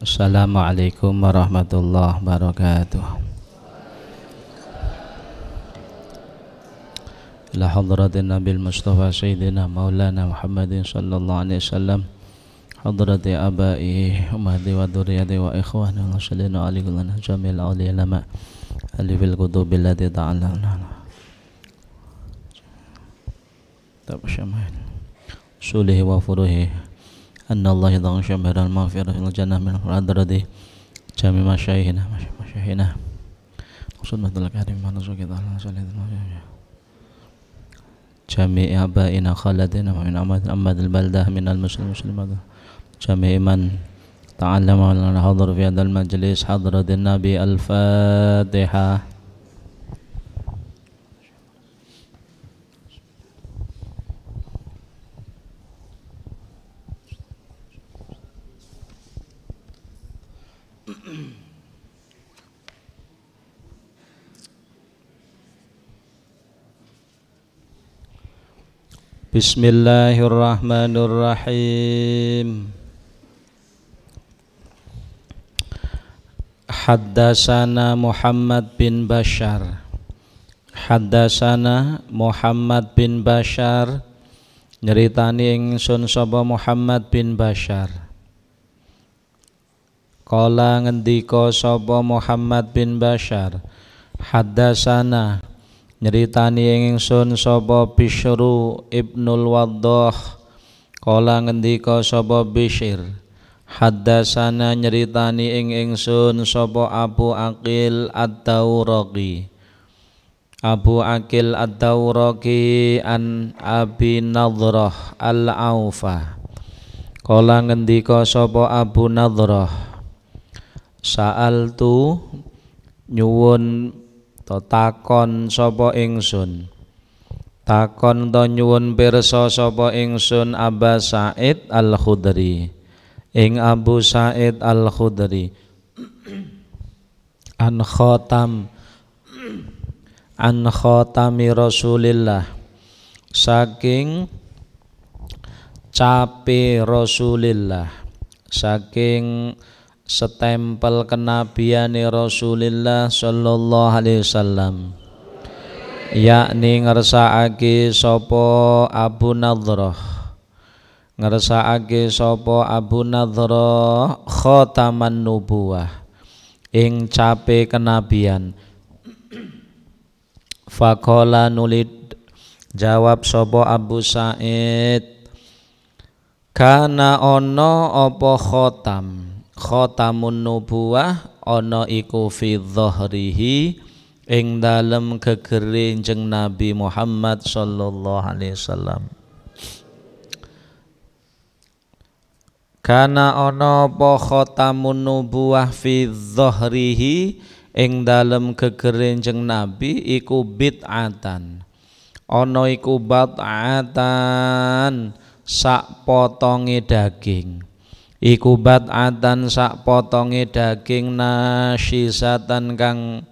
Assalamualaikum warahmatullahi wabarakatuh. Ila hadratin Nabil Mustafa Sayyidina Maulana Muhammadin sallallahu alaihi wasallam, hadrati abai ummati wa dzurriyyati wa ikhwani wa sallallahu alaihi wa sallam jamil awliya lama alifil kutubil lati ta'alana tabashamain sulihi wa furuhi anna Allah yadang syambaran maghfirah fil jannah min hadrati jami masyaihina sunnatul karim manusu kita jami abaina khalatina min amad al-baldah min al-muslimat jami man ta'allama lana hadir fi hadal majlis hadratin nabi al-fatihah. Bismillahirrahmanirrahim. Haddasana Muhammad bin Bashar. Haddasana Muhammad bin Bashar. Nyeritani ingsun sapa Muhammad bin Bashar. Kala ngendika sapa Muhammad bin Bashar. Haddasana nyeritani ingsun sapa Bishru ibnul Waddah. Kala ngendika sapa Bishr. Haddasana nyeritani ingsun sapa Abu Aqil ad-Dawraqi. Abu Aqil ad-Dawraqi an Abi Nadrah al-Aufa. Kala ngendika sapa Abu Nadrah. Sa'altu nyuwun takon sapa ingsun, takon to nyuwun pirsa sapa ingsun Aba Sa'id Al-Khudri ing Abu Sa'id Al-Khudri an khatami Rasulillah saking cape Rasulillah, saking setempel kenabiane Rasulullah sallallahu alaihi wasallam, yakni ngersakake sapa Abu Nadrah, ngersakake sapa Abu Nadrah khataman nubuwah ing cape kenabian. Faqala nulid jawab sapa Abu Sa'id, kana ana apa khatamun nubuwah ana iku fi dhahrihi ing dalem gegere Kanjeng Nabi Muhammad sallallahu alaihi wasallam. Kana ana apa khatamun nubuwah fi dhahrihi ing dalem gegere Kanjeng Nabi iku bid'atan. Ana iku bad'atan sak potonge daging. Iku bad'atan sak potonge daging nasyisatan kang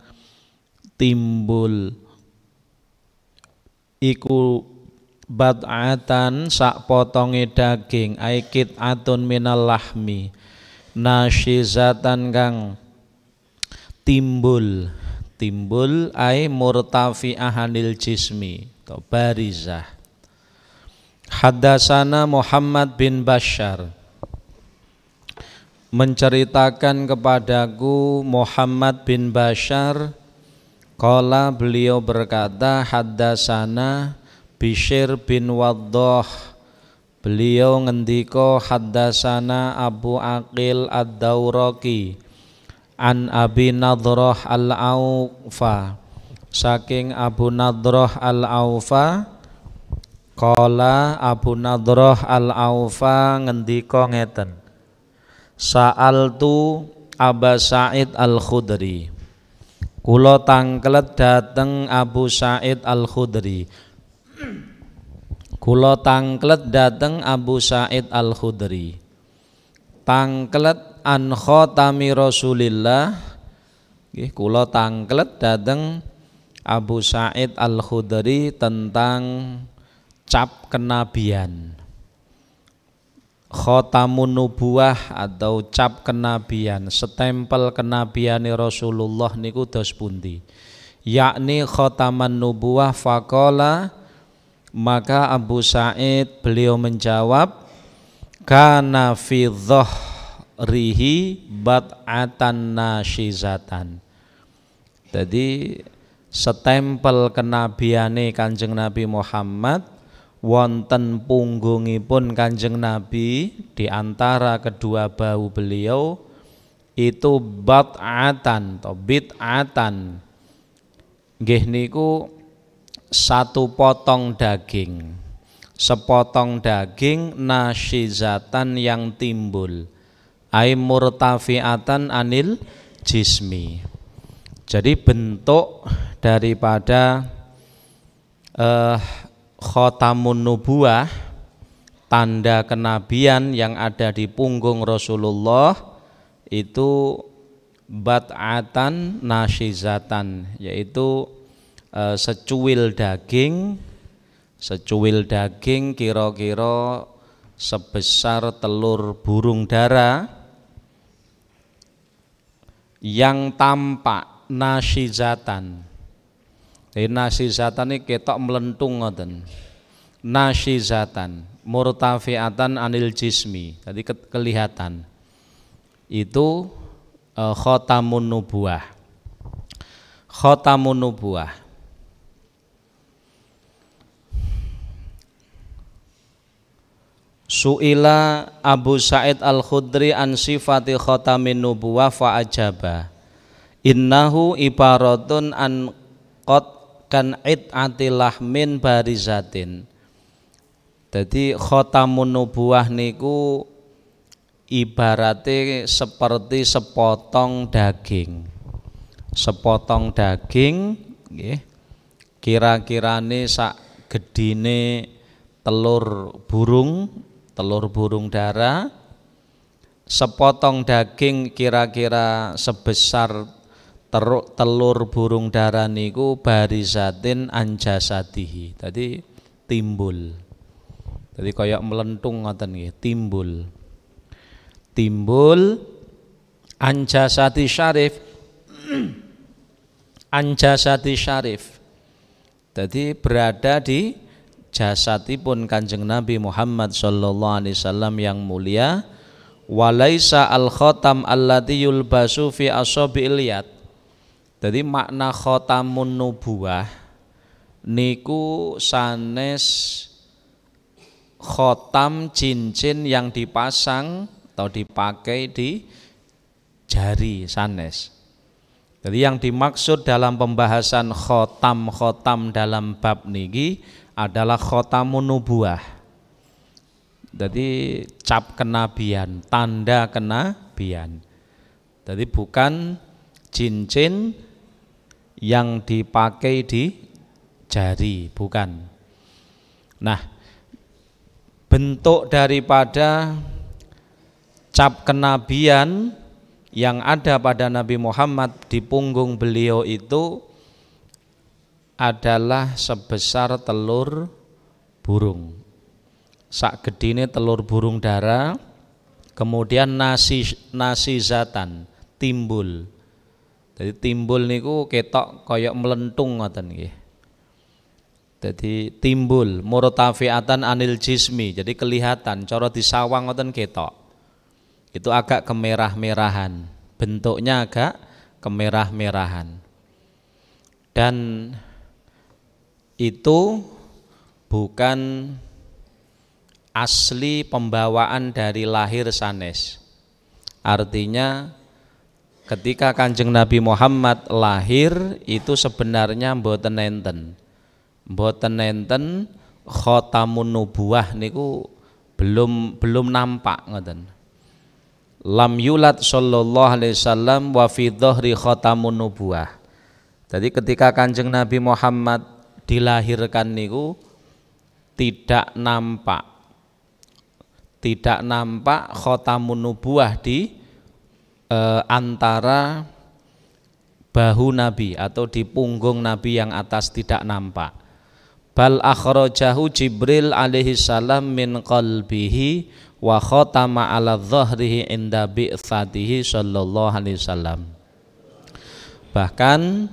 timbul. Iku bad'atan sak potonge daging aikit atun minal lahmi nasyisatan kang timbul ai murtafi'ahanil jismi atau barizah. Haddasana Muhammad bin Bashar, menceritakan kepadaku Muhammad bin Bashar. Qala beliau berkata, haddasana Bishr bin Waddah. Beliau ngendika haddasana Abu Aqil ad-Dawraqi an Abi Nadrah al-Aufa, saking Abu Nadrah al-Aufa. Qala Abu Nadrah al-Aufa ngendika ngeten, Sa'altu Aba Sa'id Al-Khudri. Kula tangklet dateng Abu Sa'id Al-Khudri. Kula tangklet dateng Abu Sa'id Al-Khudri. Tangklet an khatami Rasulillah. Nggih, kula tangklet dateng Abu Sa'id Al-Khudri tentang cap kenabian. Khatamun nubuwah atau cap kenabian, stempel kenabiane Rasulullah niku dos pundi? Yakni khataman nubuwah faqala, maka Abu Sa'id beliau menjawab, kana fi dhahrihi bat'atan nasyizatan. Jadi stempel kenabiane Kanjeng Nabi Muhammad wonten punggungipun Kanjeng Nabi, di antara kedua bahu beliau itu bat'atan atau bid'atan, nggih niku satu potong daging, sepotong daging nasyizatan yang timbul, ai murtafi'atan anil jismi. Jadi bentuk daripada khatamun nubuwah, tanda kenabian yang ada di punggung Rasulullah itu bat'atan nasyizatan, yaitu secuil daging kira-kira sebesar telur burung dara yang tampak nasyizatan. Nasyizatan ini ketok melentung ngoten. Nasyizatan murtafi'atan anil jismi. Jadi kelihatan. Itu khatamun nubuwah. Khatamun nubuwah. Su'ila Abu Sa'id Al-Khudri an sifati khatamin nubuwah fa ajaba. Innahu ibaratun an qad kan id'ati lahmin barizatin. Jadi khatamun nubuwah niku ibarate seperti sepotong daging. Sepotong daging nggih. Kira-kirane sak gedine telur burung dara. Sepotong daging kira-kira sebesar telur burung dara niku barizatin anjasatihi. Tadi timbul. Jadi kayak melentung ngoten nggih, timbul. Timbul anjasati syarif. Anjasati syarif. Jadi berada di jasadipun Kanjeng Nabi Muhammad sallallahu alaihi wasallam yang mulia. Walaisa al khatam alladzi yulbasu fi asabi'il yad. Jadi makna khatamun nubuwah niku sanes khotam cincin yang dipasang atau dipakai di jari sanes. Jadi yang dimaksud dalam pembahasan khotam dalam bab niki adalah khatamun nubuwah. Jadi cap kenabian, tanda kenabian. Jadi bukan cincin yang dipakai di jari, bukan. Nah, bentuk daripada cap kenabian yang ada pada Nabi Muhammad di punggung beliau itu adalah sebesar telur burung. Sak gedine telur burung dara, kemudian nasyizatan, timbul. Jadi timbul niku ketok koyok melentung ngoten nggih. Jadi timbul murtafi'atan anil jismi. Jadi kelihatan cara disawang ngoten ketok. Itu agak kemerah-merahan. Bentuknya agak kemerah-merahan. Dan itu bukan asli pembawaan dari lahir sanes. Artinya ketika Kanjeng Nabi Muhammad lahir itu sebenarnya mboten enten khatamun nubuwah niku belum nampak ngoten. Lam yulad sallallahu alaihi wasallam wa fi dhahri khatamun nubuwah. Jadi ketika Kanjeng Nabi Muhammad dilahirkan niku tidak nampak khatamun nubuwah di antara bahu Nabi atau di punggung Nabi yang atas tidak nampak. Bal akhrajahu Jibril alaihi salam min qalbihi wa khatama ala dhahrihi inda bi'tsatihi sallallahu alaihi wasallam. Bahkan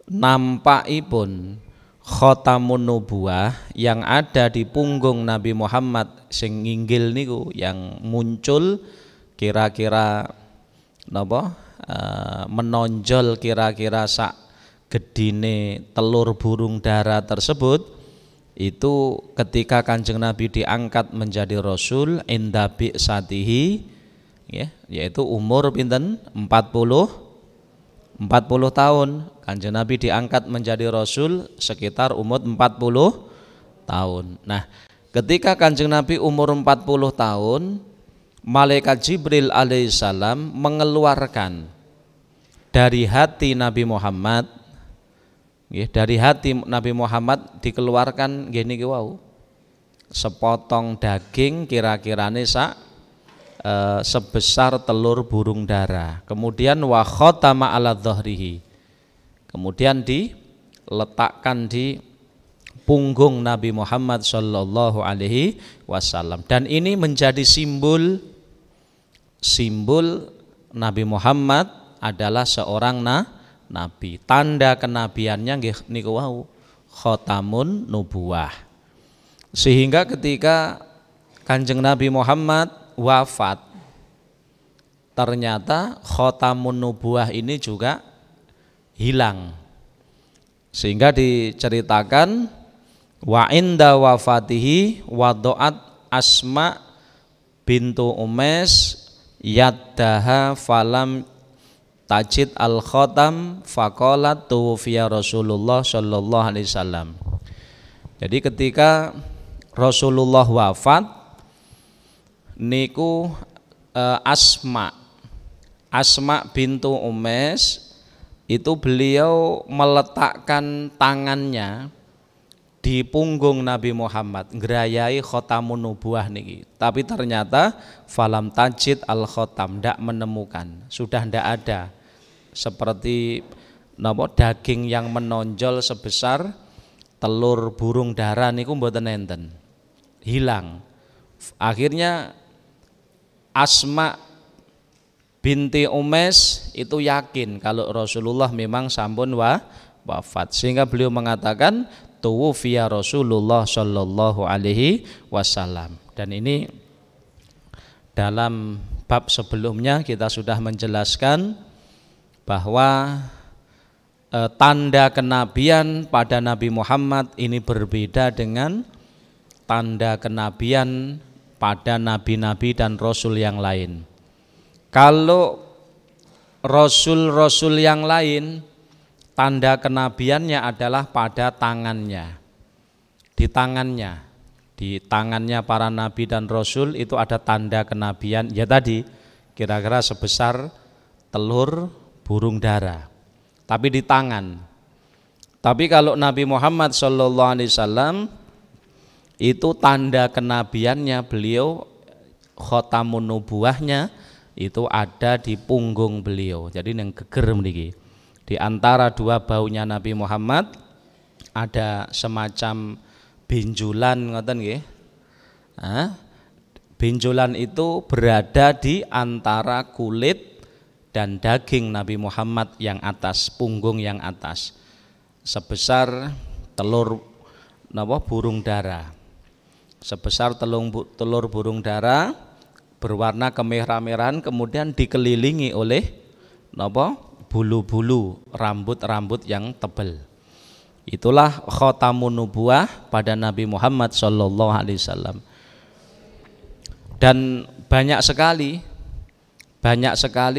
nampakipun khatamun nubuwah yang ada di punggung Nabi Muhammad sing nginggil niku, yang muncul kira-kira napa menonjol kira-kira sak gedine telur burung dara tersebut, itu ketika Kanjeng Nabi diangkat menjadi Rasul inda bi'satihi, ya, yaitu umur pinten 40 tahun. Kanjeng Nabi diangkat menjadi Rasul sekitar umur 40 tahun. Nah, ketika Kanjeng Nabi umur 40 tahun, malaikat Jibril alaihissalam mengeluarkan dari hati Nabi Muhammad, dari hati Nabi Muhammad dikeluarkan gini wau, sepotong daging kira-kirane sebesar telur burung dara. Kemudian wa khatama ala dhahrihi, kemudian diletakkan di punggung Nabi Muhammad sallallahu alaihi wasallam. Dan ini menjadi simbol Nabi Muhammad adalah seorang nabi. Tanda kenabiannya nggih niku wau, khatamun nubuwah. Sehingga ketika Kanjeng Nabi Muhammad wafat, ternyata khatamun nubuwah ini juga hilang. Sehingga diceritakan wa inda wafatihi wadoat Asma bintu Umais yaddaha falam tajid al khatam faqalat tuwfiya Rasulullah sallallahu alaihi wasallam. Jadi ketika Rasulullah wafat niku Asma bintu Umais itu beliau meletakkan tangannya di punggung Nabi Muhammad ngrayai khatamun nubuwah niki, tapi ternyata falam tajid al khatam, ndak menemukan, sudah ndak ada seperti daging yang menonjol sebesar telur burung dara niku mboten enten, hilang. Akhirnya Asma binti Umais itu yakin kalau Rasulullah memang sampun wafat, sehingga beliau mengatakan tuwfiya Rasulullah sallallahu alaihi wasallam. Dan ini dalam bab sebelumnya kita sudah menjelaskan bahwa tanda kenabian pada Nabi Muhammad ini berbeda dengan tanda kenabian pada nabi-nabi dan rasul yang lain. Kalau rasul-rasul yang lain tanda kenabiannya adalah pada tangannya, di tangannya para nabi dan rasul itu ada tanda kenabian, ya tadi kira-kira sebesar telur burung dara, tapi di tangan. Tapi kalau Nabi Muhammad SAW itu tanda kenabiannya beliau, khatamun nubuwahnya itu ada di punggung beliau. Jadi yang geger mriki, di antara dua baunya Nabi Muhammad ada semacam benjolan, ngoten nggih. Benjolan itu berada di antara kulit dan daging Nabi Muhammad yang atas, punggung yang atas, sebesar telur burung dara, sebesar telur burung dara berwarna kemerah-merahan, kemudian dikelilingi oleh bulu-bulu rambut-rambut yang tebal. Itulah khatamun nubuwah pada Nabi Muhammad sallallahu alaihi wasallam. Dan banyak sekali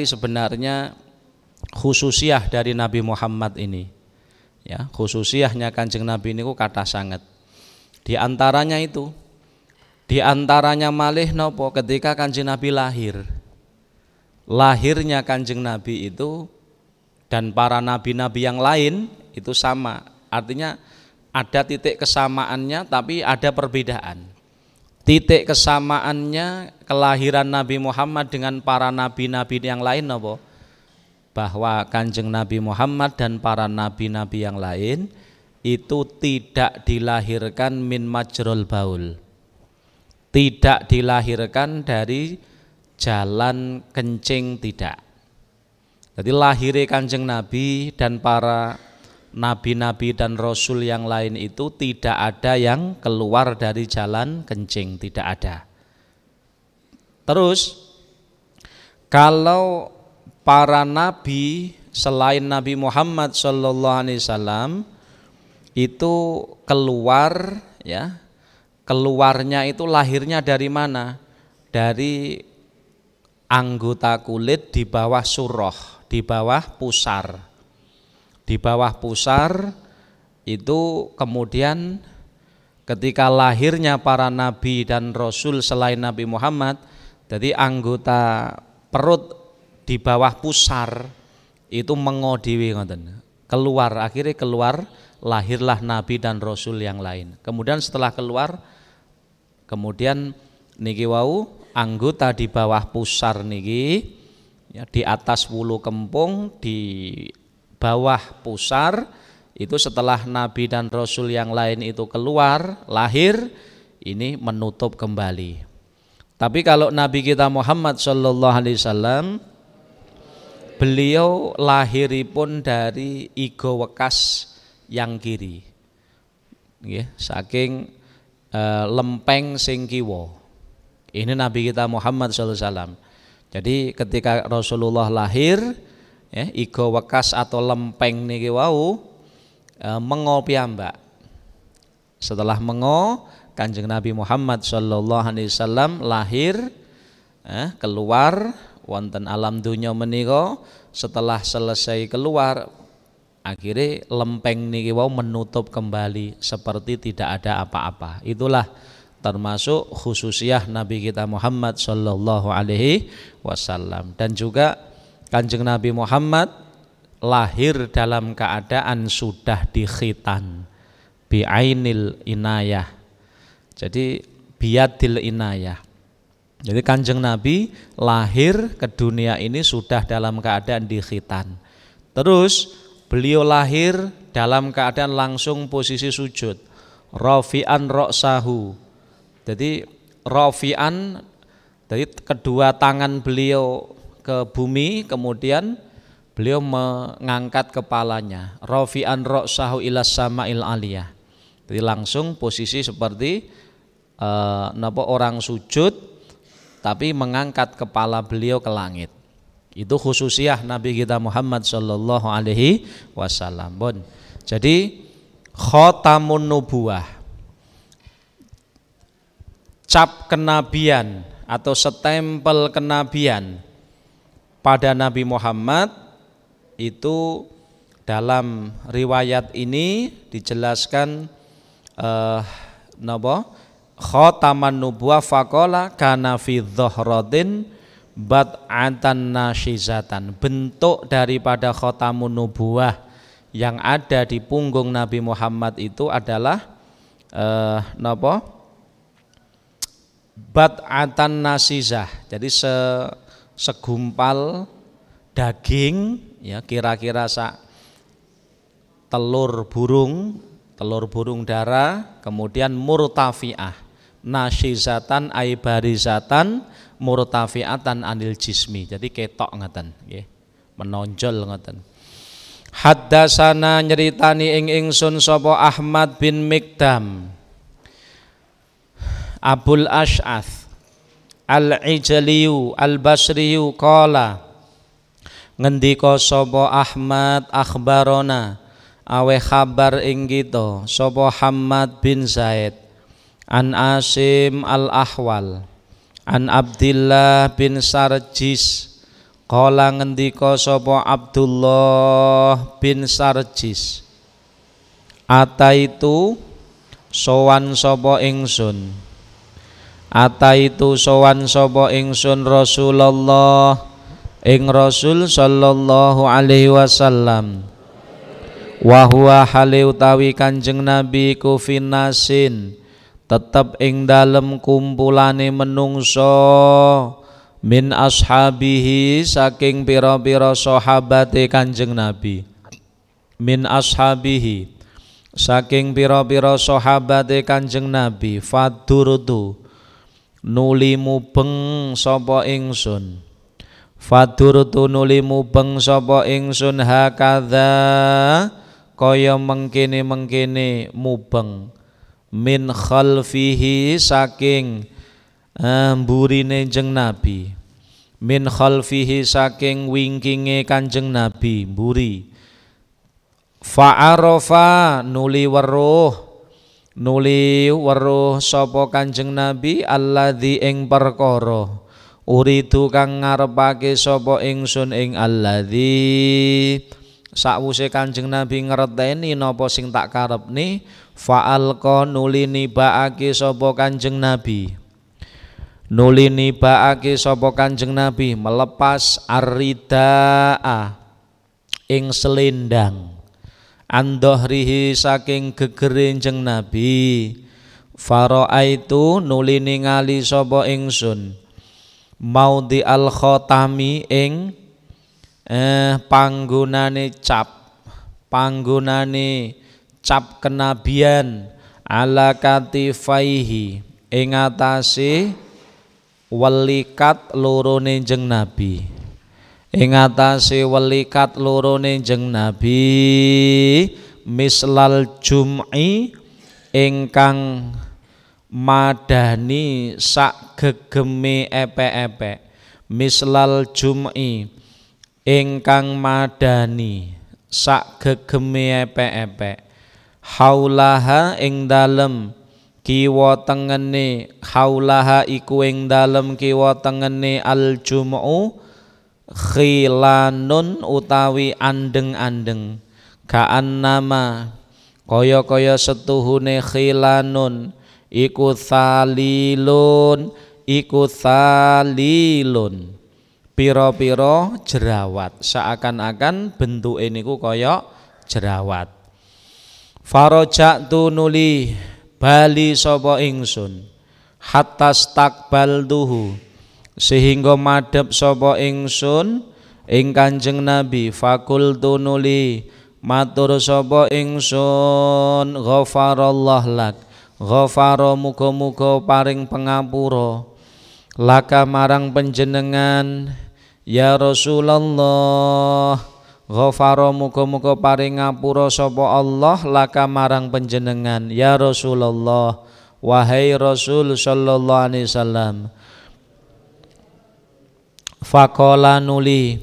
sebenarnya khususiyah dari Nabi Muhammad ini. Ya, khususiyahnya Kanjeng Nabi niku kathah sanget. Di antaranya malih nopo ketika Kanjeng Nabi lahirnya Kanjeng Nabi itu dan para nabi-nabi yang lain itu sama, artinya ada titik kesamaannya tapi ada perbedaan. Titik kesamaannya kelahiran Nabi Muhammad dengan para nabi-nabi yang lain nopo, bahwa Kanjeng Nabi Muhammad dan para nabi-nabi yang lain itu tidak dilahirkan min majrul baul, tidak dilahirkan dari jalan kencing, tidak. Jadi lahirnya Kanjeng Nabi dan para nabi-nabi dan rasul yang lain itu tidak ada yang keluar dari jalan kencing, tidak ada. Terus kalau para nabi selain Nabi Muhammad SAW itu keluar, ya, keluarnya itu lahirnya dari mana? Dari anggota kulit di bawah surah, di bawah pusar. Di bawah pusar itu kemudian ketika lahirnya para nabi dan rasul selain Nabi Muhammad, jadi anggota perut di bawah pusar itu mengodiwi ngoten. Keluar, akhirnya keluar, lahirlah nabi dan rasul yang lain. Kemudian setelah keluar, kemudian niki wau anggota di bawah pusar niki, ya, di atas wulu kempung, di bawah pusar itu setelah nabi dan rasul yang lain itu keluar, lahir, ini menutup kembali. Tapi kalau Nabi kita Muhammad SAW, beliau lahiripun dari iga wekas yang kiri, saking lempeng sing kiwa. Ini Nabi kita Muhammad SAW. Jadi ketika Rasulullah lahir, ya, iga wekas atau lempeng niki wau mengo piyambak. Setelah mengo, Kanjeng Nabi Muhammad SAW lahir, keluar wonten alam dunya menika. Setelah selesai keluar, akhirnya lempeng niki wau menutup kembali seperti tidak ada apa-apa. Itulah termasuk khususiyah Nabi kita Muhammad SAW. Dan juga Kanjeng Nabi Muhammad lahir dalam keadaan sudah dikhitan bi'ainil inayah, jadi biadil inayah. Jadi Kanjeng Nabi lahir ke dunia ini sudah dalam keadaan dikhitan. Terus beliau lahir dalam keadaan langsung posisi sujud, rafi'an ra'sahu. Jadi rafi'an, jadi kedua tangan beliau ke bumi, kemudian beliau mengangkat kepalanya, rafi'an ra'sahu ilas sama'il aliyah. Jadi langsung posisi seperti orang sujud tapi mengangkat kepala beliau ke langit. Itu khususiyah Nabi kita Muhammad SAW. Bon. Jadi khatamun nubuwah, cap kenabian atau stempel kenabian pada Nabi Muhammad itu dalam riwayat ini dijelaskan khataman nubuwah faqala kana fi dhahratin bad'atan nasyizatan. Bentuk daripada khatamun nubuwah yang ada di punggung Nabi Muhammad itu adalah bad'atan nasizah. Jadi segumpal daging, ya, kira-kira sak telur burung dara, kemudian murtafi'ah. Nasyizatan ay barizatan murtafi'atan anil jismi. Jadi ketok ngeten, nggih, menonjol ngeten. Haddasana nyeritani ing ingsun sapa Ahmad bin Mikdam Abul Ash'ath Al-Ijliyu Al-Basriyu qala, ngendika sapa Ahmad akhbarona awe kabar ing kita sapa Hammad bin Zaid an Asim al-Ahwal an Abdillah bin Sarjis qala, ngendika sapa Abdullah bin Sarjis, ataitu sowan sapa ingsun, ataitu sowan sapa ingsun Rasulullah ing Rasul sallallahu alaihi wasallam, wa huwa hale utawi Kanjeng Nabi ku finasin tetep ing dalem kumpulane menungso min ashabihi saking pira-pira sahabate Kanjeng Nabi, min ashabihi saking pira-pira sahabate Kanjeng Nabi, fadurtu nuli mubeng sapa ingsun fadurtu nuli mubeng sapa ingsun hakadha kaya mengkene mubeng min khalfihi saking mburine Kanjeng Nabi min khalfihi saking wingkinge Kanjeng Nabi mburi fa'arafa nuli weruh sapa Kanjeng Nabi alladzi ing perkara uridu kang ngarepake sapa ingsun ing alladzi sakwuse Kanjeng Nabi ngerteni napa sing tak karepne fa'alqa nuli nibaake sapa Kanjeng Nabi melepas arridaa ing selendang andhrihi saking gegere Kanjeng Nabi faraaitu nuli ningali sapa ingsun maudi al khatami ing panggonane cap kenabian ala katifaihi ing atase welikat lorone Kanjeng Nabi mislal jum'i ingkang madani sak gegeme epek-epek mislal jum'i ingkang madani sak gegeme epek-epek haulaha ing dalem kiwa tengene haulaha iku ing dalem kiwa tengene al jum'u khilanun utawi andeng-andeng ka'annama kaya setuhune khilanun iku salilun pira-pira jerawat seakan-akan bentuke niku kaya jerawat faraja'tu nuli bali sapa ingsun hatta stakbaltuhu sehingga madhep sapa ingsun ing Kanjeng Nabi fakultu nuli matur sapa ingsun ghafarallah lak ghafara muga-muga paring pangapura laka marang panjenengan ya Rasulullah ghafara muga-muga paring ngapura sapa Allah laka marang panjenengan ya Rasulullah wahai Rasul sallallahu alaihi wasallam faqala nuli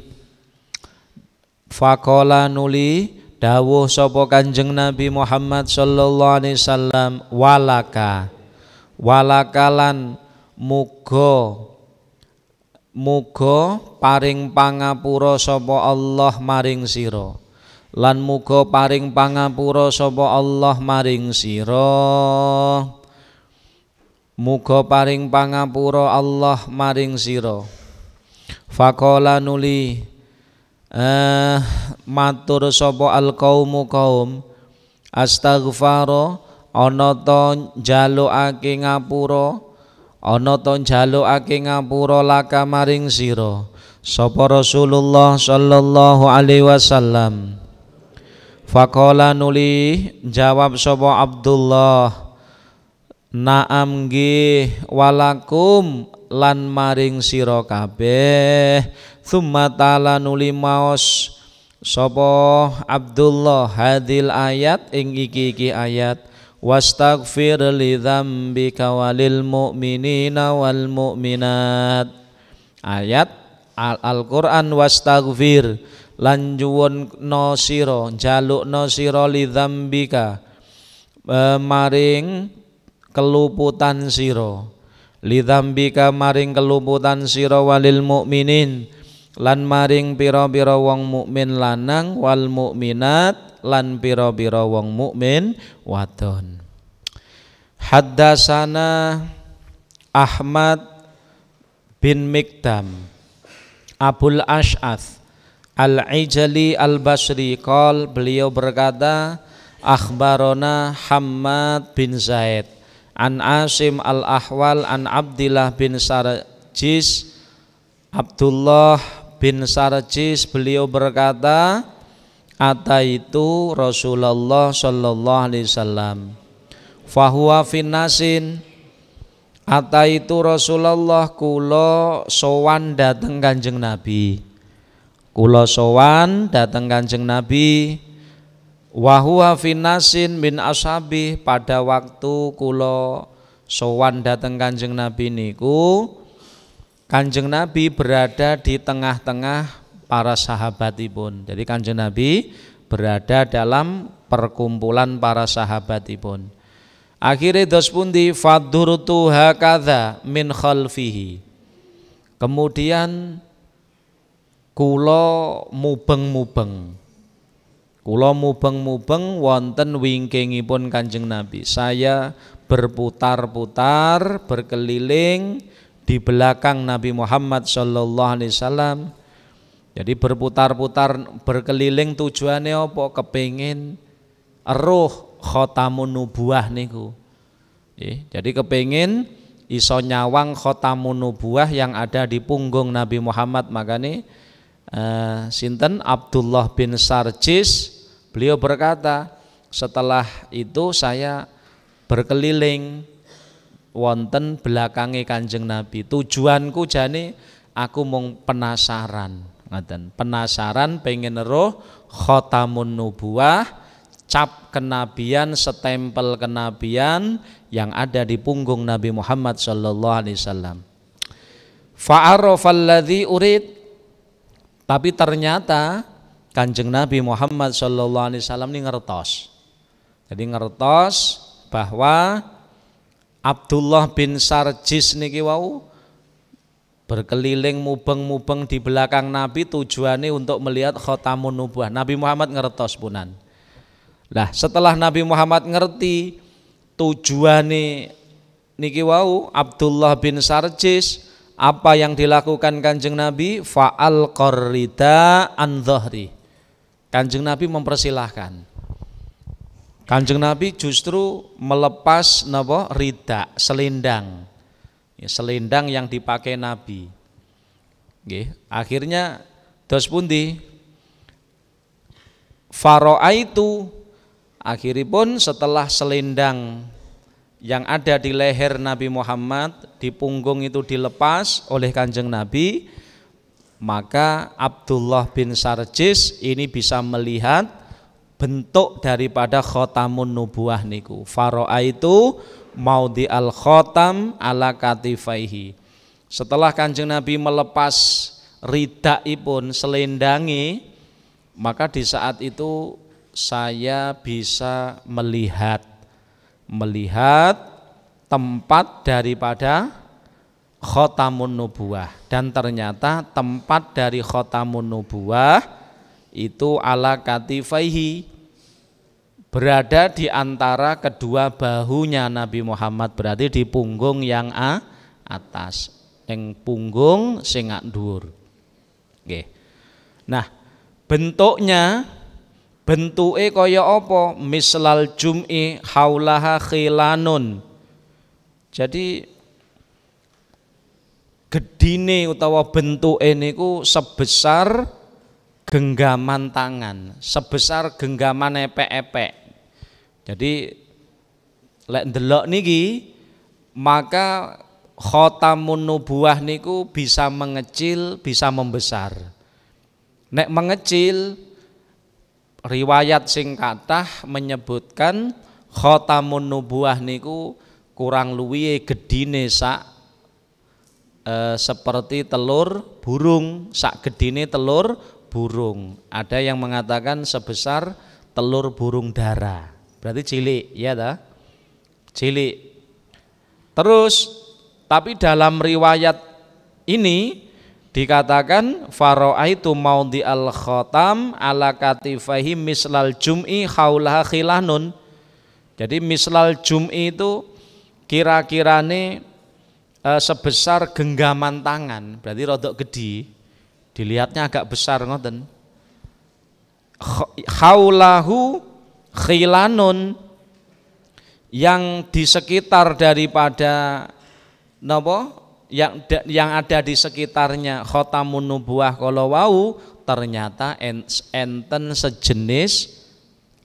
dawuh sapa Kanjeng Nabi Muhammad sallallahu alaihi wasallam walakalan muga paring pangapura sapa Allah maring sira lan muga paring pangapura sapa Allah maring sira muga paring pangapura Allah maring sira faqala nuli matur sapa al qaum astaghfara ana ta njalukake ngapura laka maring sira sapa Rasulullah sallallahu alaihi wasallam faqala nuli jawab sapa Abdullah naam nggih walakum lan maring sira kabeh tsumma ta'ala nuli maos sapa Abdullah hadil ayat ing iki ayat wastaghfir li dzambika walil mu'minina wal mu'minat ayat Al-Qur'an wastaghfir lan nyuwunna sira njalukna sira li dzambika maring keluputan sira lidzambika maring keluputan sira walil mukminin lan maring pira-pira wong mukmin lanang wal mukminat lan pira-pira wong mukmin wadon. Haddasana Ahmad bin Mikdam Abul Ash'ath Al-Ijali Al-Basri qol beliau berkata akhbarona Hammad bin Zaid an Asim al-Ahwal an Abdillah bin Sarjis Abdullah bin Sarjis beliau berkata ataitu Rasulullah sallallahu alaihi wasallam fahuwa finnasin Ataitu Rasulullah, kula sowan dateng Kanjeng Nabi. Kula sowan dateng Kanjeng Nabi. Wa huwa finnasin min ashabi, pada waktu kula sowan dateng Kanjeng Nabi niku Kanjeng Nabi berada di tengah-tengah para sahabatipun. Jadi Kanjeng Nabi berada dalam perkumpulan para sahabatipun. Akhirnya dos pundi fadurtu hakadha min khalfihi. Kemudian kula mubeng-mubeng. Kula mubeng-mubeng wonten wingkingipun Kanjeng Nabi. Saya berputar-putar, berkeliling di belakang Nabi Muhammad sallallahu alaihi wasallam. Jadi berputar-putar berkeliling tujuannya apa? Kepengin eruh khotamun nubuwah niku. Jadi kepengin iso nyawang khotamun nubuwah yang ada di punggung Nabi Muhammad. Makanya sinten Abdullah bin Sarjis, beliau berkata, setelah itu saya berkeliling wonten belakange Kanjeng Nabi. Tujuanku jane aku mung penasaran, ngaten. Penasaran pengen roh khotamun nubuwah, cap kenabian, setempel kenabian yang ada di punggung Nabi Muhammad sallallahu alaihi wasallam. Fa'arafal ladzi urid. Tapi ternyata Kanjeng Nabi Muhammad sallallahu alaihi wasallam ini ngertos. Jadi ngertos bahwa Abdullah bin Sarjis niki wau berkeliling mubeng-mubeng di belakang Nabi tujuannya untuk melihat khotamun nubuwah. Nabi Muhammad ngertos punan. Lah setelah Nabi Muhammad ngerti tujuannya niki wau Abdullah bin Sarjis, apa yang dilakukan Kanjeng Nabi? Fa'al qarrida an dhahri. Kanjeng Nabi mempersilahkan. Kanjeng Nabi justru melepas napa? Rida, selendang. Ya, selendang yang dipakai Nabi. Nggih, akhirnya dos pundi? Faro'aitu, akhiripun setelah selendang yang ada di leher Nabi Muhammad, di punggung itu dilepas oleh Kanjeng Nabi, maka Abdullah bin Sarjis ini bisa melihat bentuk daripada khotamun nubuwah niku. Faro'aitu maudi al khotam ala katifaihi. Setelah Kanjeng Nabi melepas ridaipun, selendangi, maka di saat itu saya bisa melihat tempat daripada khotamun nubuwah. Dan ternyata tempat dari khotamun nubuwah itu ala katifaihi, berada di antara kedua bahunya Nabi Muhammad, berarti di punggung yang atas, yang punggung sing dhuwur. Nggih. Nah, bentuknya kaya apa? Mislal jum'i haulaha khilanun. Jadi gedine utawa bentuke niku sebesar genggaman tangan, sebesar genggaman epek-epek. Jadi lek ndelok niki, maka khotamun nubuwah niku bisa mengecil, bisa membesar. Nek mengecil, riwayat sing kathah menyebutkan khotamun nubuwah niku kurang luwihe gedine sak seperti telur burung, sak gedine telur burung. Ada yang mengatakan sebesar telur burung dara. Berarti cilik, ya ta? Cilik. Terus tapi dalam riwayat ini dikatakan faro'aitu maudi al khotam ala katifaihi mislal jum'i haulaha khilanun. Jadi mislal jum'i itu kira-kirane sebesar genggaman tangan, berarti rodok gede. Dilihatnya agak besar ngoten. Haulahu khilanun, yang di sekitar daripada napa, yang ada di sekitarnya khotamun nubuwah kala wau ternyata enten sejenis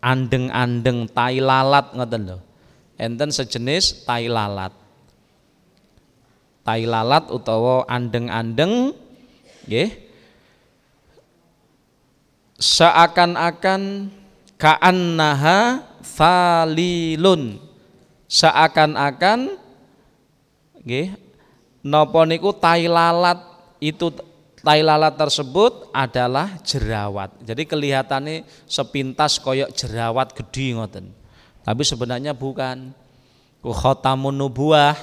andeng-andeng tai lalat ngoten lho. Enten sejenis tai lalat. tai lalat utawa andeng-andeng nggih, seakan-akan ka'annaha falilun, seakan-akan nggih napa niku tai lalat itu, tai lalat tersebut adalah jerawat. Jadi kelihatannya sepintas koyok jerawat gede ngoten. Tapi sebenarnya bukan. Ku khatamun nubuwah.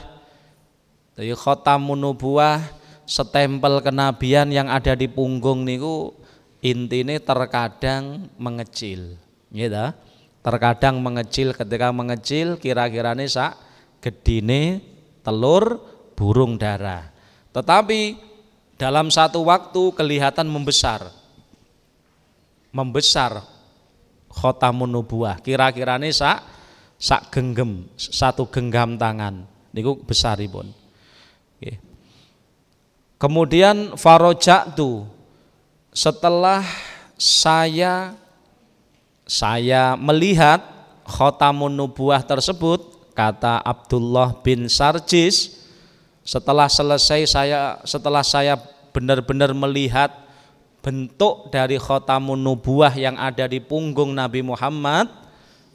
Jadi khatamun nubuwah, setempel kenabian yang ada di punggung niku intine terkadang mengecil. Nggih ta? Terkadang mengecil, ketika mengecil kira-kirane sak gedine telur burung dara. Tetapi dalam satu waktu kelihatan membesar khotamun nubuwah, kira-kirane sak genggam, satu genggam tangan niku besaripun. Oke. Kemudian farojatu, setelah saya melihat khotamun nubuwah tersebut, kata Abdullah bin Sarjis, setelah saya benar-benar melihat bentuk dari khotamun nubuwah yang ada di punggung Nabi Muhammad,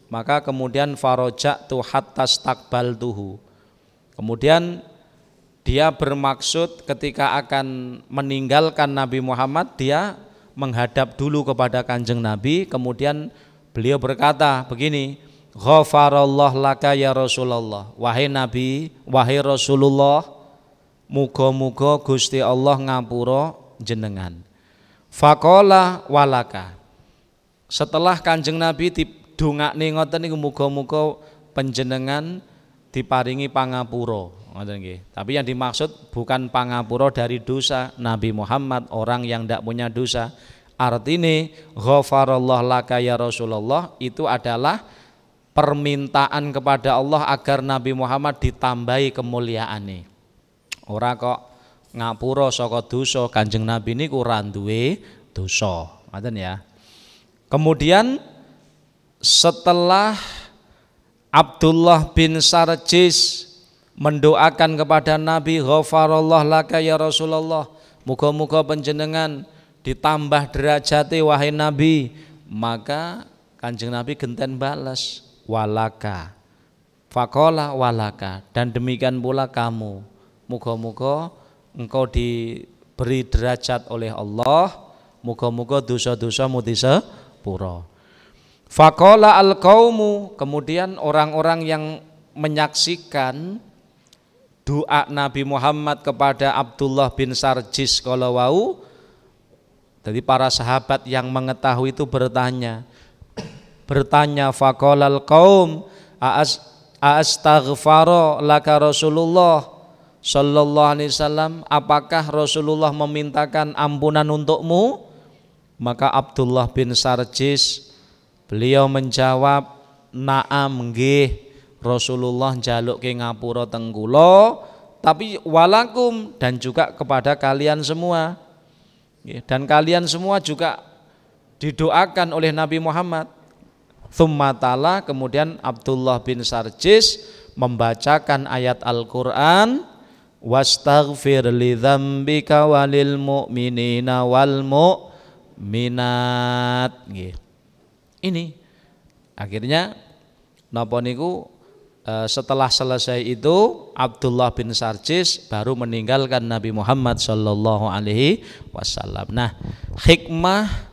maka kemudian farojatu hatta stakbaltuhu. Kemudian dia bermaksud ketika akan meninggalkan Nabi Muhammad, dia menghadap dulu kepada Kanjeng Nabi, kemudian beliau berkata begini, ghafarallah laka ya Rasulullah, wahai Nabi, wahai Rasulullah, muga-muga Gusti Allah ngapura jenengan. Faqala walaka, setelah Kanjeng Nabi didongakne ngoten niku, muga-muga panjenengan diparingi pangapura ngoten nggih. Tapi yang dimaksud bukan pangapura dari dosa. Nabi Muhammad orang yang tidak punya dosa. Artine ghafarallah laka ya Rasulullah itu adalah permintaan kepada Allah agar Nabi Muhammad ditambahi kemuliaane. Ora kok ngapura saka dosa, Kanjeng Nabi niku ora duwe dosa. Ngoten ya. Kemudian setelah Abdullah bin Sarjis mendoakan kepada Nabi, ghafarallah laka ya Rasulullah, muga-muga panjenengan ditambah derajate wahai Nabi, maka Kanjeng Nabi genten balas walaka. Faqala walaka, dan demikian pula kamu, muga-muga engkau diberi derajat oleh Allah, muga-muga dosa-dosamu disepura. Faqala al-qaumu, kemudian orang-orang yang menyaksikan doa Nabi Muhammad kepada Abdullah bin Sarjis kalau wau, jadi para sahabat yang mengetahui itu bertanya faqala al-qaum astaghfara laka Rasulullah sallallahu alaihi wasallam, apakah Rasulullah memintakan ampunan untukmu? Maka Abdullah bin Sarjis beliau menjawab, na'am nggih, Rasulullah njaluk ke ngapura teng kula, tapi walakum, dan juga kepada kalian semua. Dan kalian semua juga didoakan oleh Nabi Muhammad. Tsumma ta'ala, kemudian Abdullah bin Sarjis membacakan ayat Al-Qur'an, wastaghfir li dzambika walil mu'minina wal mu'minat. Ini akhirnya napa niku, setelah selesai itu Abdullah bin Sarjis baru meninggalkan Nabi Muhammad sallallahu alaihi wasallam. Nah, hikmah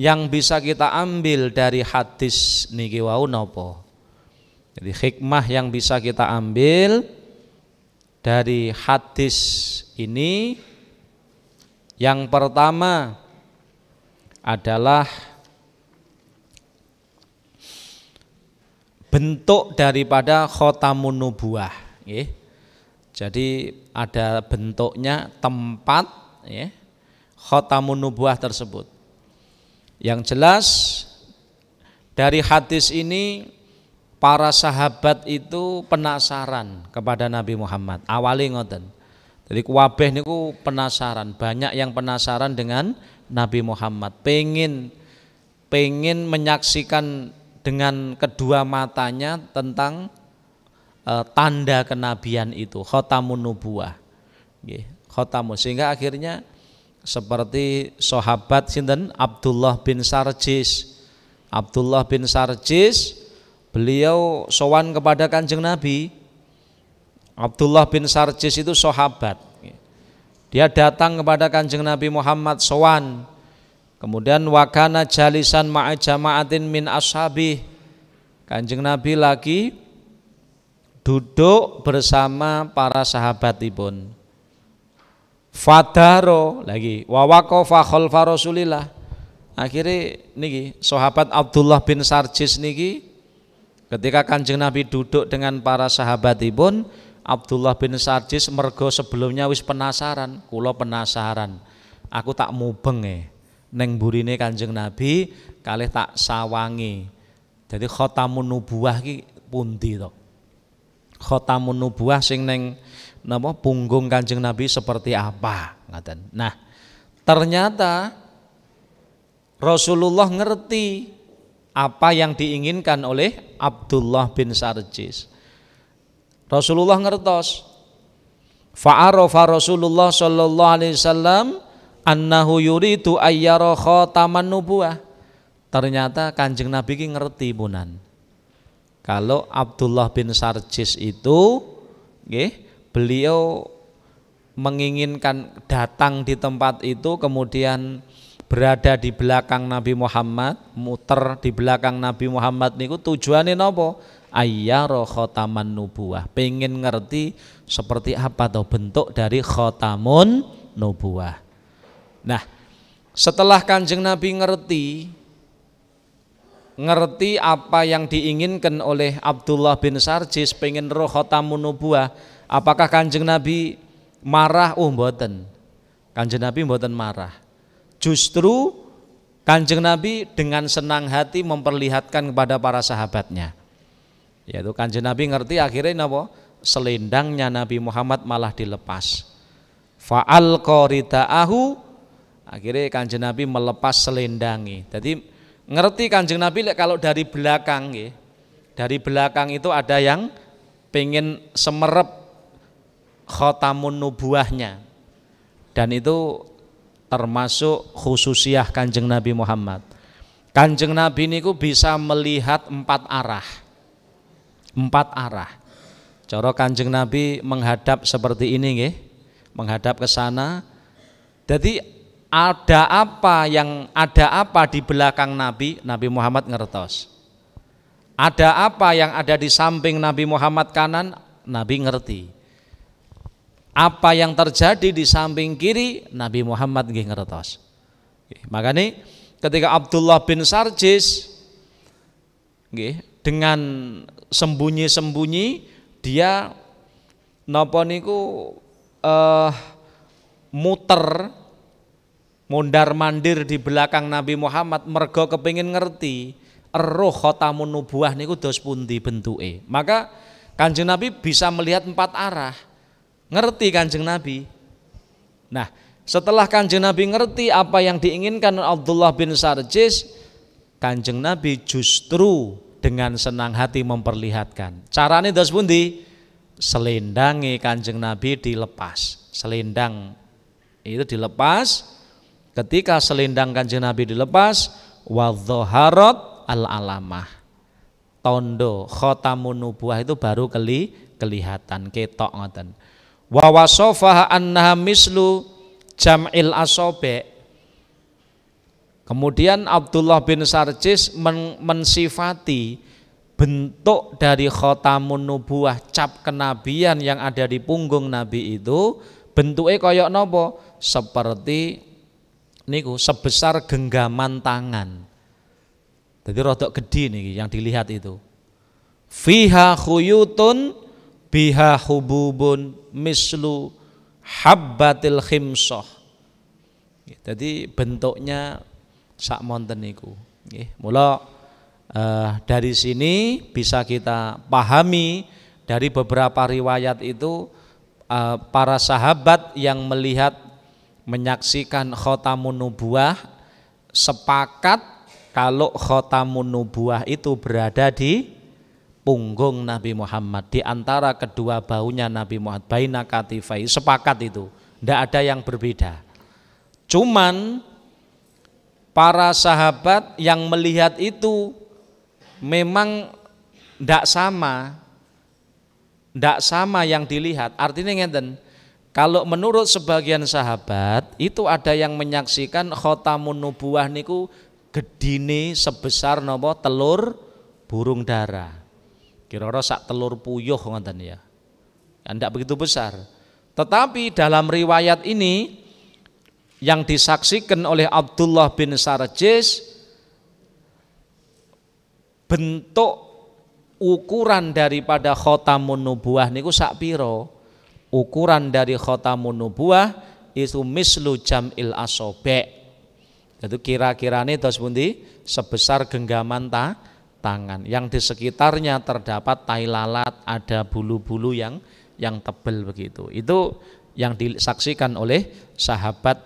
yang bisa kita ambil dari hadis niki wau napa? Jadi hikmah yang bisa kita ambil dari hadis ini, yang pertama adalah bentuk daripada khotamun nubuwah. Jadi ada bentuknya, tempat khotamun nubuwah tersebut. Yang jelas dari hadis ini para sahabat itu penasaran kepada Nabi Muhammad. Awalnya ngoten. Jadi kuwabeh niku penasaran, banyak yang penasaran dengan Nabi Muhammad, pengen menyaksikan dengan kedua matanya tentang tanda kenabian itu, khotamun nubuwah. Nggih, khatamun, sehingga akhirnya seperti sahabat sinten Abdullah bin Sarjis. Abdullah bin Sarjis beliau sowan kepada Kanjeng Nabi. Abdullah bin Sarjis itu sahabat. Dia datang kepada Kanjeng Nabi Muhammad sowan. Kemudian wakana jalisan ma'a jama'atin min ashabi. Kanjeng Nabi lagi duduk bersama para sahabatipun. Fadaro lagi wawaqafa khalfa Rasulillah. Akhirnya niki sahabat Abdullah bin Sarjis niki ketika Kanjeng Nabi duduk dengan para sahabatipun, Abdullah bin Sarjis mergo sebelumnya wis penasaran, kula penasaran. Aku tak mubeng neng burine Kanjeng Nabi kalih tak sawangi. Jadi khatamun nubuwah ki pundi to? Khatamun nubuwah sing neng napa punggung Kanjeng Nabi seperti apa ngaten. Nah, ternyata Rasulullah ngerti apa yang diinginkan oleh Abdullah bin Sarjis. Rasulullah ngertos. Fa'arafa Rasulullah sallallahu alaihi wasallam annahu yuridu ayyara khataman nubuwah. Ternyata Kanjeng Nabi ki ngerti punan. Kalau Abdullah bin Sarjis itu nggih, beliau menginginkan datang di tempat itu, kemudian berada di belakang Nabi Muhammad, muter di belakang Nabi Muhammad niku tujuannya napa? Ayyara khataman nubuwah, pengen ngerti seperti apa toh bentuk dari khatamun nubuwah. Nah, setelah Kanjeng Nabi ngerti apa yang diinginkan oleh Abdullah bin Sarjis, pengen roh khatamun nubuwah, apakah Kanjeng Nabi marah? Mboten. Kanjeng Nabi mboten marah. Justru Kanjeng Nabi dengan senang hati memperlihatkan kepada para sahabatnya. Yaitu Kanjeng Nabi ngerti akhirnya napa? Selendangnya Nabi Muhammad malah dilepas. Fa'al qaridaahu, akhirnya Kanjeng Nabi melepas selendangi. Jadi ngerti Kanjeng Nabi kalau dari belakang ya, dari belakang itu ada yang pengen semerep khatamun nubuahnya, dan itu termasuk khususiyah Kanjeng Nabi Muhammad. Kanjeng Nabi niku bisa melihat empat arah. Cara Kanjeng Nabi menghadap seperti ini nggih, menghadap ke sana. Jadi ada apa di belakang Nabi Muhammad ngertos. Ada apa yang ada di samping Nabi Muhammad kanan, Nabi ngerti. Apa yang terjadi di samping kiri, Nabi Muhammad nggih ngertos. Makanya ketika Abdullah bin Sarjis nggih dengan sembunyi-sembunyi dia napa niku muter mondar-mandir di belakang Nabi Muhammad mergo kepengin ngerti roh khatamun nubuwah niku dos pundi bentuke. Maka Kanjeng Nabi bisa melihat empat arah. Ngerti Kanjeng Nabi. Nah, setelah Kanjeng Nabi ngerti apa yang diinginkan Abdullah bin Sarjis, Kanjeng Nabi justru dengan senang hati memperlihatkan. Carane dos pundi? Selendange Kanjeng Nabi dilepas. Selendang itu dilepas. Ketika selendang Kanjeng Nabi dilepas, wadzaharat al-alamah, tondo khatamun nubuwah itu baru kelihatan, ketok ngoten. Wa wasafaha annaha mislu jam'il asabi'. Kemudian Abdullah bin Sarjis mensifati bentuk dari khatamun nubuwah, cap kenabian yang ada di punggung Nabi itu bentuknya kaya napa? Seperti niku sebesar genggaman tangan. Jadi rodok gede nih yang dilihat itu. Fiha khuyutun biha hububun mislu habbatil khimsah. Jadi bentuknya sak monten niku. Mula dari sini bisa kita pahami dari beberapa riwayat itu para sahabat yang melihat menyaksikan khatamun nubuwah sepakat kalau khatamun nubuwah itu berada di punggung Nabi Muhammad, di antara kedua bahunya Nabi Muhammad, baina katifai, sepakat itu, tidak ada yang berbeda. Cuman para sahabat yang melihat itu memang tidak sama yang dilihat. Artinya ngeten, kalau menurut sebagian sahabat itu ada yang menyaksikan khotamun nubuwah niku gedine sebesar napa telur burung dara. Kira-kira sak telur puyuh ngoten ya. Tidak begitu besar. Tetapi dalam riwayat ini yang disaksikan oleh Abdullah bin Sarjis, bentuk ukuran daripada khotamun nubuwah niku sak piro? Ukuran dari khotamun nubuwah itu mislu jam'il asobe. Itu kira-kiranya tos pundi sebesar genggaman tangan. Yang di sekitarnya terdapat tai lalat, ada bulu-bulu yang tebal begitu. Itu yang disaksikan oleh sahabat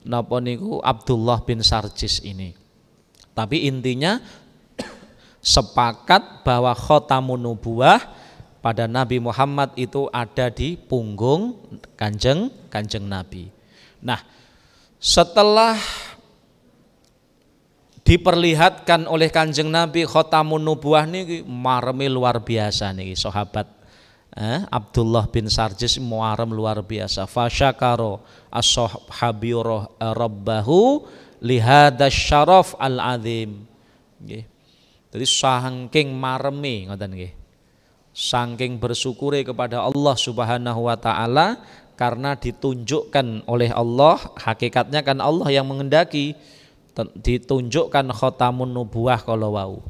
napa niku Abdullah bin Sarjis ini. Tapi intinya sepakat bahwa khotamun nubuwah pada Nabi Muhammad itu ada di punggung kanjeng Nabi. Nah, setelah diperlihatkan oleh kanjeng Nabi khotamun nubuwah niki mareme luar biasa niki sahabat Abdullah bin Sarjis muarem luar biasa. Fasyakaro as-sahabi rabbahu lihada syaraf al-azim. Nggih. Jadi saking mareme ngoten nggih. Saking bersyukure kepada Allah Subhanahu wa taala karena ditunjukkan oleh Allah, hakikatnya kan Allah yang mengendaki, ditunjukkan khotamun nubuwah kalau wau.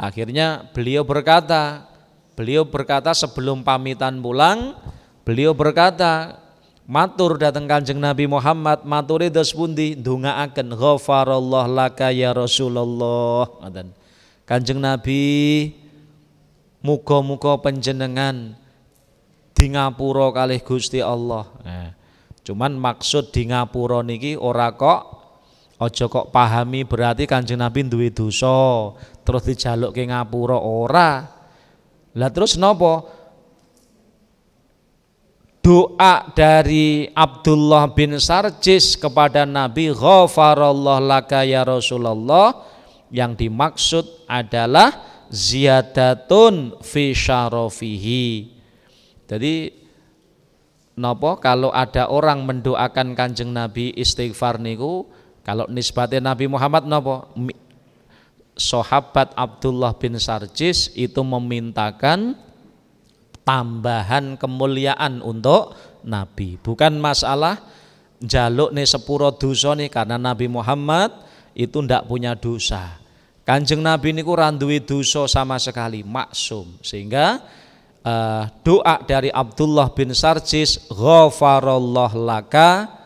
Akhirnya beliau berkata sebelum pamitan pulang, beliau berkata, matur dateng Kanjeng Nabi Muhammad, mature dos pundi, ndongaaken ghafarallahu laka ya Rasulullah. Ngoten. Kanjeng Nabi, muga-muga panjenengan di ngapura kalih Gusti Allah. Cuman maksud di ngapura niki ora aja kok pahami berarti Kanjeng Nabi duwe dosa terus dijalukke ngapura, ora. Lah terus napa? Doa dari Abdullah bin Sarjis kepada Nabi, ghafarallahu laka ya Rasulullah, yang dimaksud adalah ziyadatun fi syarafihi. Jadi napa kalau ada orang mendoakan Kanjeng Nabi istighfar niku, kalau nisbatnya Nabi Muhammad napa? Sahabat Abdullah bin Sarjis itu memintakan tambahan kemuliaan untuk Nabi. Bukan masalah njaluk nih sepuro dosa nih, karena Nabi Muhammad itu ndak punya dosa. Kanjeng Nabi niku ra duwe dosa sama sekali, maksum. Sehingga doa dari Abdullah bin Sarjis, ghafarallahu laka,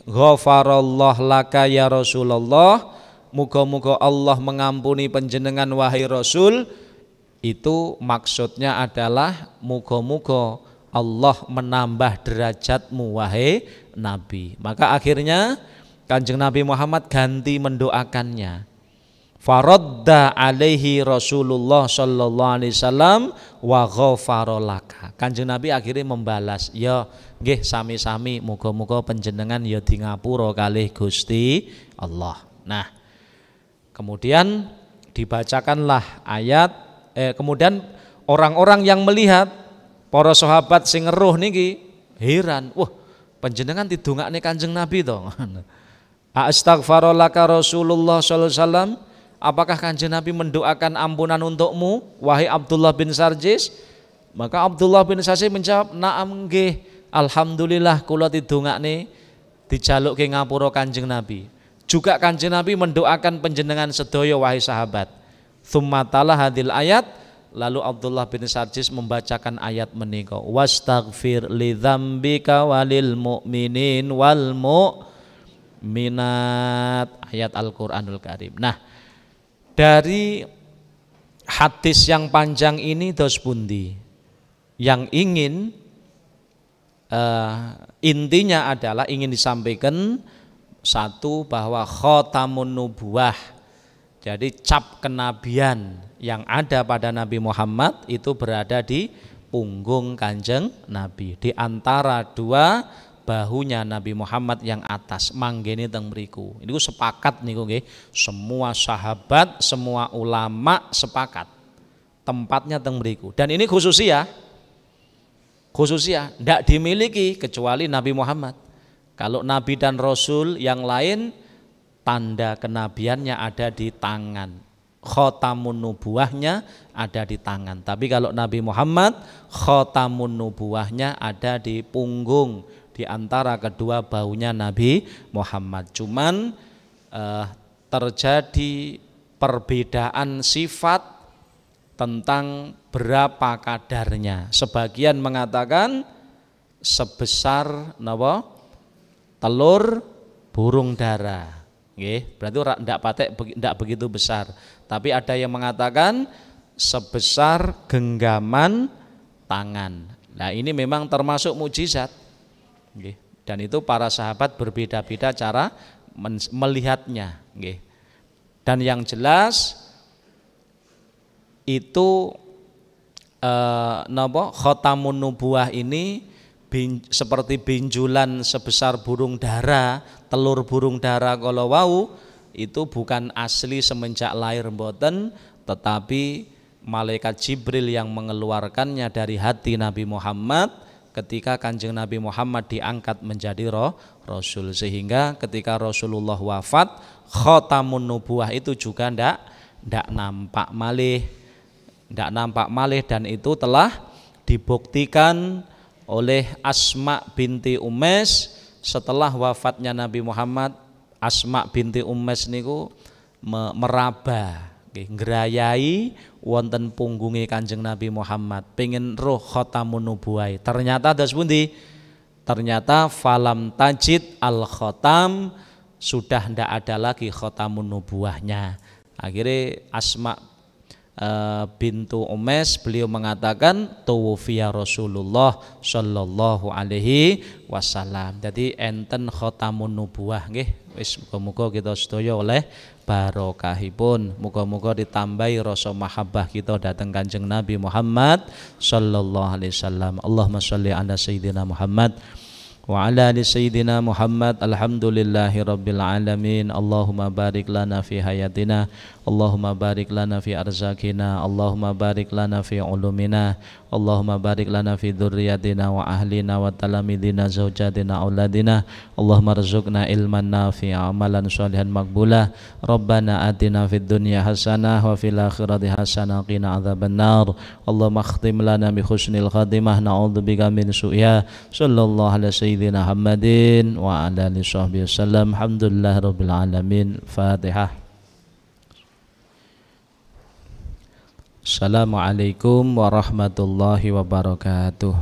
ghafarallahu laka ya Rasulullah, muga-muga Allah mengampuni panjenengan wahai Rasul, itu maksudnya adalah muga-muga Allah menambah derajatmu wahai Nabi. Maka akhirnya Kanjeng Nabi Muhammad ganti mendoakannya. Faradda alaihi Rasulullah sallallahu alaihi wasallam wa ghafara laka. Kanjeng Nabi akhirnya membalas, ya nggih sami-sami muga-muga panjenengan ya di ngapura kalih Gusti Allah. Nah, kemudian dibacakanlah ayat, kemudian orang-orang yang melihat para sahabat sing ngeruh niki heran, wah panjenengan didongakne Kanjeng Nabi to. Astaghfarallaka Rasulullah sallallahu alaihi wasallam. Apakah Kanjeng Nabi mendoakan ampunan untukmu wahai Abdullah bin Sarjis? Maka Abdullah bin Sarjis menjawab, na'am nggih, alhamdulillah kula didongakne dijalukke ngapura Kanjeng Nabi. Juga Kanjeng Nabi mendoakan panjenengan sedaya wahai sahabat. Tsumma tala hadil ayat, lalu Abdullah bin Sarjis membacakan ayat menika, wastaghfir li dzambika walil mu'minin wal mu'minat, ayat Al-Qur'anul Karim. Nah, dari hadis yang panjang ini dos pundi yang ingin intinya adalah ingin disampaikan satu, bahwa khotamun nubuwah Jadi cap kenabian yang ada pada Nabi Muhammad itu berada di punggung Kanjeng Nabi, di antara dua bahunya Nabi Muhammad yang atas, manggene teng mriku. Niku sepakat niku nggih, semua sahabat, semua ulama sepakat. Tempatnya teng mriku. Dan ini khususiah, tidak dimiliki kecuali Nabi Muhammad. Kalau Nabi dan Rasul yang lain, tanda kenabiannya ada di tangan, khotamun nubuahnya ada di tangan. Tapi kalau Nabi Muhammad, khotamun nubuahnya ada di punggung, di antara kedua bahunya Nabi Muhammad. Cuman terjadi perbedaan sifat tentang berapa kadarnya. Sebagian mengatakan sebesar napa? Telur burung dara. Berarti tidak begitu besar. Tapi ada yang mengatakan sebesar genggaman tangan. Nah ini memang termasuk mukjizat. Dan itu para sahabat berbeda-beda cara melihatnya. Dan yang jelas itu khotamun nubuah ini seperti binjulan sebesar burung dara, telur burung dara kalau wau itu bukan asli semenjak lahir mboten, tetapi malaikat Jibril yang mengeluarkannya dari hati Nabi Muhammad ketika Kanjeng Nabi Muhammad diangkat menjadi Rasul, sehingga ketika Rasulullah wafat khotamun nubuah itu juga ndak nampak malih, dan itu telah dibuktikan oleh Asma binti Umais. Setelah wafatnya Nabi Muhammad, Asma binti Umais niku meraba, ngrayai wonten punggunge Kanjeng Nabi Muhammad, pengen roh khotamun nubuwah. Ternyata das pundi? Ternyata falam tajid al khotam, sudah ndak ada lagi khotamun nubuwahnya. Akhirnya Asma bintu Umais beliau mengatakan tuwfiya Rasulullah sallallahu alaihi wasallam. Jadi enten khotamun nubuwah nggih. Wis muga-muga kita sedaya oleh barokahipun. Muga-muga ditambahi rasa mahabbah kita dhateng Kanjeng Nabi Muhammad sallallahu alaihi wasallam. Allahumma sholli ala sayyidina Muhammad wa ala ali sayyidina Muhammad. Alhamdulillahi rabbil alamin. Allahumma barik lana fi hayatina, Allahumma barik lana fi arzakina, Allahumma barik lana fi ulumina, Allahumma barik lana fi dzurriyyatina wa ahlina wa talamidina zaujatina auladina. Allahumma rzuqna ilman nafi'a amalan sholihan maqbula. Rabbana atina fid dunya hasanah wa fil akhirati hasanah qina adzabannar. Allahumma khtim lana bi husnil khatimah, na'udzubika min su'iha. Sallallahu alaihi sayyidina Muhammadin wa ala alihi sahbihi wasallam. Alhamdulillahirabbil alamin. Fatihah. Assalamualaikum warahmatullahi wabarakatuh.